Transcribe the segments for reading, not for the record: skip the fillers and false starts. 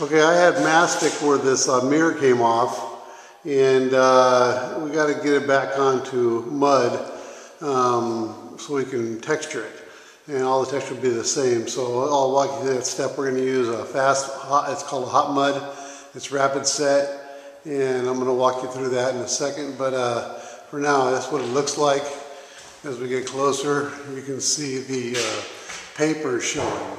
Okay, I had mastic where this mirror came off, and we got to get it back onto mud so we can texture it. And all the texture will be the same. So I'll walk you through that step. We're going to use a it's called a hot mud. It's rapid set, and I'm going to walk you through that in a second. But for now, that's what it looks like. As we get closer, you can see the paper showing.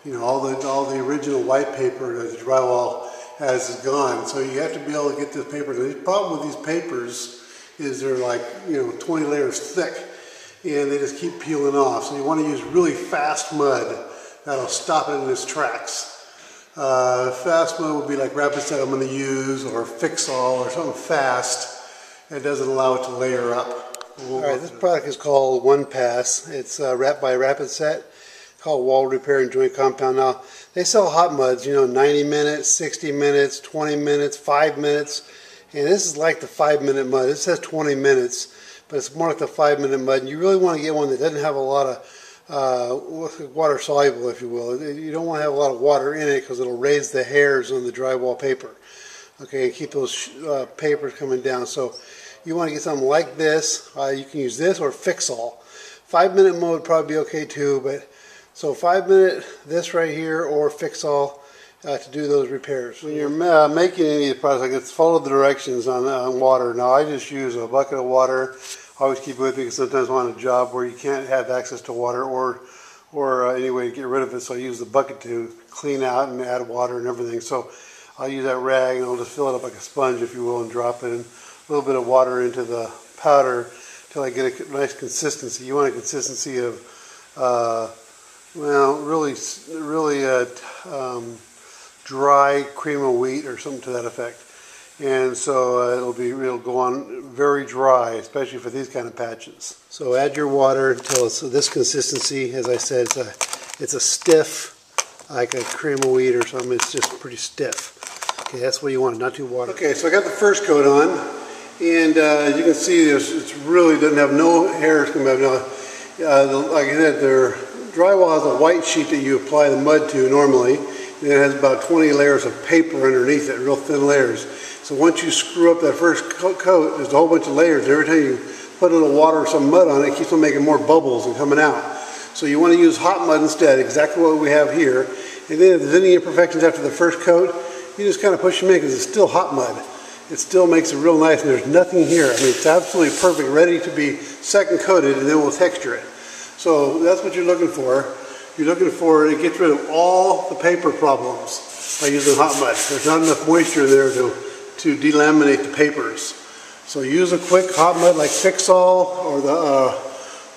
You know, all the original white paper that the drywall has is gone. So you have to be able to get this paper. The problem with these papers is they're like, 20 layers thick, and they just keep peeling off. So you want to use really fast mud that'll stop it in its tracks. Fast mud would be like rapid set I'm going to use, or Fix-All, or something fast that doesn't allow it to layer up. Alright, this product is called One Pass. It's wrapped by Rapid Set, called Wall Repair and Joint Compound. Now, they sell hot muds, 90 minutes, 60 minutes, 20 minutes, 5 minutes, and this is like the 5-minute mud. It says 20 minutes, but it's more like the 5-minute mud. And you really want to get one that doesn't have a lot of water soluble, if you will. You don't want to have a lot of water in it because it'll raise the hairs on the drywall paper. Okay, and keep those papers coming down. So you want to get something like this. You can use this or Fix-All. 5-minute mud would probably be okay too, but so 5-minute, this right here, or Fix-All to do those repairs. When you're making any of the products, like this, follow the directions on water. Now I just use a bucket of water. I always keep it with me because sometimes I'm on a job where you can't have access to water or any way to get rid of it. So I use the bucket to clean out and add water and everything. So I'll use that rag and I'll just fill it up like a sponge, if you will, and drop it in a little bit of water into the powder until I get a nice consistency. You want a consistency of really dry cream of wheat or something to that effect. And so it'll go on very dry, especially for these kind of patches. So add your water until it's this consistency. As I said, it's a stiff, like a cream of wheat or something. It's just pretty stiff. Okay, that's what you want, not too watery. Okay, so I got the first coat on, and as you can see, it really doesn't have no hairs coming out. Now, like I said, their drywall has a white sheet that you apply the mud to normally, and it has about 20 layers of paper underneath it, real thin layers. So once you screw up that first coat, there's a whole bunch of layers. Every time you put a little water or some mud on it, it keeps on making more bubbles and coming out. So you want to use hot mud instead, exactly what we have here. And then if there's any imperfections after the first coat, you just kind of push them in because it's still hot mud. It still makes it real nice, and there's nothing here. I mean, it's absolutely perfect, ready to be second coated, and then we'll texture it. So that's what you're looking for. You're looking for, it gets rid of all the paper problems by using hot mud. There's not enough moisture there to delaminate the papers. So use a quick hot mud like Fix-All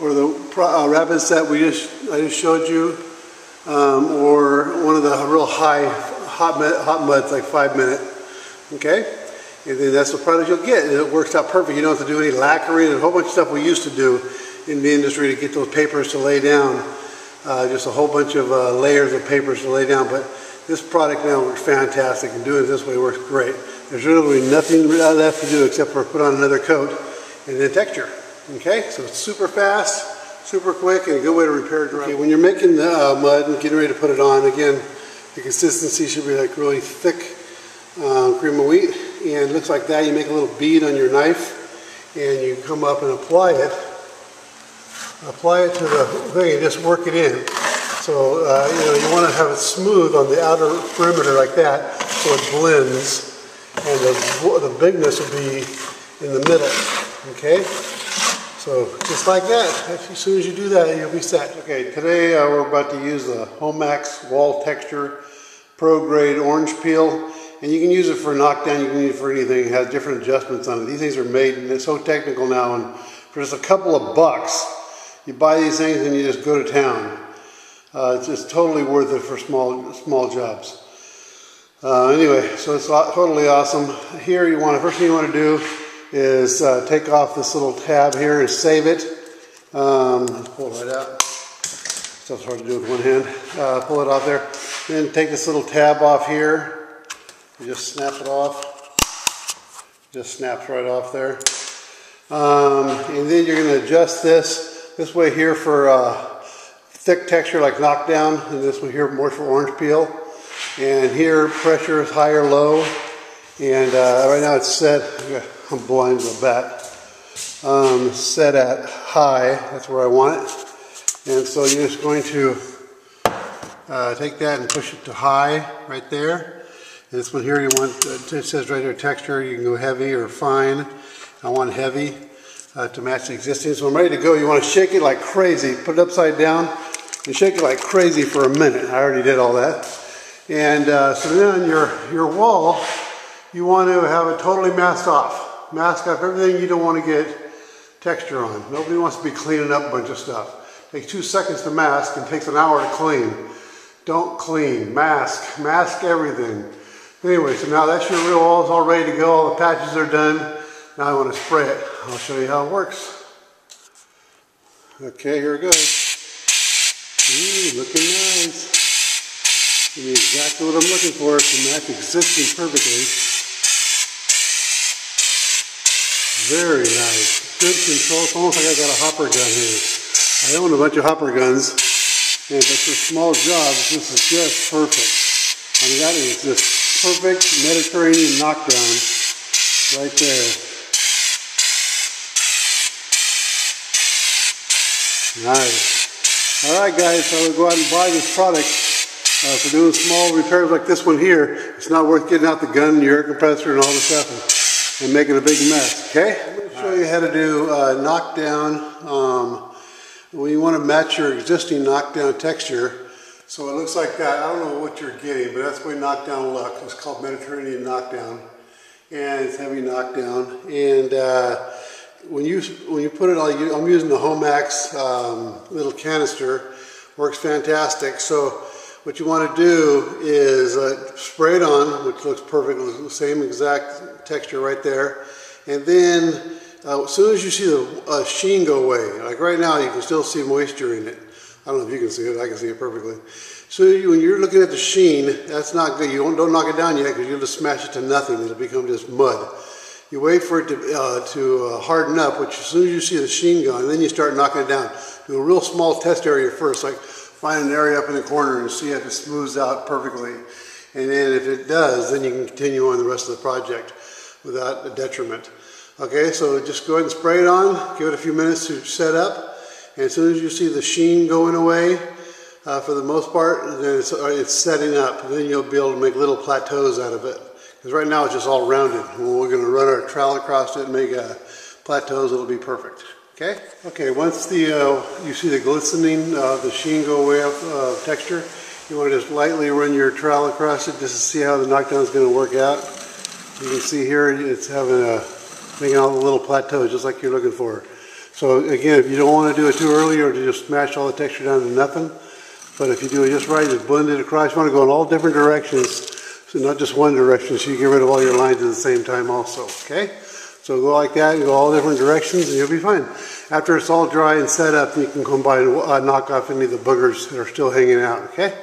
or the Rapid Set I just showed you, or one of the real high hot muds like 5-minute. Okay, and then that's the product you'll get, and it works out perfect. You don't have to do any lacquering and a whole bunch of stuff we used to do in the industry to get those papers to lay down. Just a whole bunch of layers of papers to lay down, but this product now works fantastic, and doing it this way works great. There's really nothing left to do except for put on another coat and then texture. Okay, so it's super fast, super quick, and a good way to repair drywall. Okay, when you're making the mud and getting ready to put it on, again, the consistency should be like really thick cream of wheat, and it looks like that. You make a little bead on your knife, and you come up and apply it to the thing and just work it in. So you want to have it smooth on the outer perimeter like that, so it blends, and the bigness will be in the middle. Okay, so just like that. As soon as you do that, you'll be set. Okay, today we're about to use the Homax Wall Texture Pro Grade Orange Peel, and you can use it for knockdown. You can use it for anything. It has different adjustments on it. These things are made, and it's so technical now, and for just a couple of bucks, you buy these things and you just go to town. It's just totally worth it for small jobs. Anyway, so it's totally awesome. Here, first thing you want to do is take off this little tab here and save it. Pull it right out. Stuff's hard to do with one hand. Pull it off there. Then take this little tab off here. You just snap it off. Just snaps right off there. And then you're going to adjust this way here for thick texture like knockdown, and this way here more for orange peel. And here, pressure is high or low. And right now it's set, I'm blind to the bat, set at high, that's where I want it. And so you're just going to take that and push it to high right there. And this one here, you want, it says right here, texture, you can go heavy or fine. I want heavy to match the existing. So I'm ready to go. You want to shake it like crazy, put it upside down and shake it like crazy for a minute. I already did all that. And so then on your wall, you want to have it totally masked off. Mask off everything you don't want to get texture on. Nobody wants to be cleaning up a bunch of stuff. It takes 2 seconds to mask and takes an hour to clean. Don't clean, mask everything. Anyway, so now that's your real wall, it's all ready to go, all the patches are done. Now I want to spray it. I'll show you how it works. Okay, here it goes. Ooh, looking nice. Give me exactly what I'm looking for to match existing perfectly. Very nice. Good control. It's almost like I got a hopper gun here. I own a bunch of hopper guns, and but for small jobs, this is just perfect. I mean, that is just perfect Mediterranean knockdown right there. Nice. All right, guys, so I would go out and buy this product. For doing small repairs like this one here, it's not worth getting out the gun, your air compressor, and all this stuff and making a big mess, okay? I'm going to show you how to do knockdown. When you want to match your existing knockdown texture, so it looks like that. I don't know what you're getting, but that's the way knockdown looks. It's called Mediterranean knockdown, and it's heavy knockdown. And when you put it on, I'm using the Homax little canister. Works fantastic. So what you want to do is spray it on, which looks perfect, the same exact texture right there. And then as soon as you see the sheen go away, like right now you can still see moisture in it. I don't know if you can see it, I can see it perfectly. So when you're looking at the sheen, that's not good. You don't knock it down yet because you'll just smash it to nothing. It'll become just mud. You wait for it to harden up, which as soon as you see the sheen gone, then you start knocking it down. Do a real small test area first, like find an area up in the corner and see if it smooths out perfectly. And then if it does, then you can continue on the rest of the project without a detriment. Okay, so just go ahead and spray it on, give it a few minutes to set up, and as soon as you see the sheen going away, for the most part, then it's setting up. And then you'll be able to make little plateaus out of it. Because right now it's just all rounded. When we're going to run our trowel across it and make plateaus, it'll be perfect. Okay? Okay, once you see the glistening, the sheen go away of texture, you want to just lightly run your trowel across it just to see how the knockdown is going to work out. You can see here it's making all the little plateaus just like you're looking for. So again, if you don't want to do it too early or to just smash all the texture down to nothing, but if you do it just right, just blend it across. You want to go in all different directions, so not just one direction, so you get rid of all your lines at the same time also, okay? So go like that and go all different directions and you'll be fine. After it's all dry and set up, you can come by and knock off any of the boogers that are still hanging out, okay?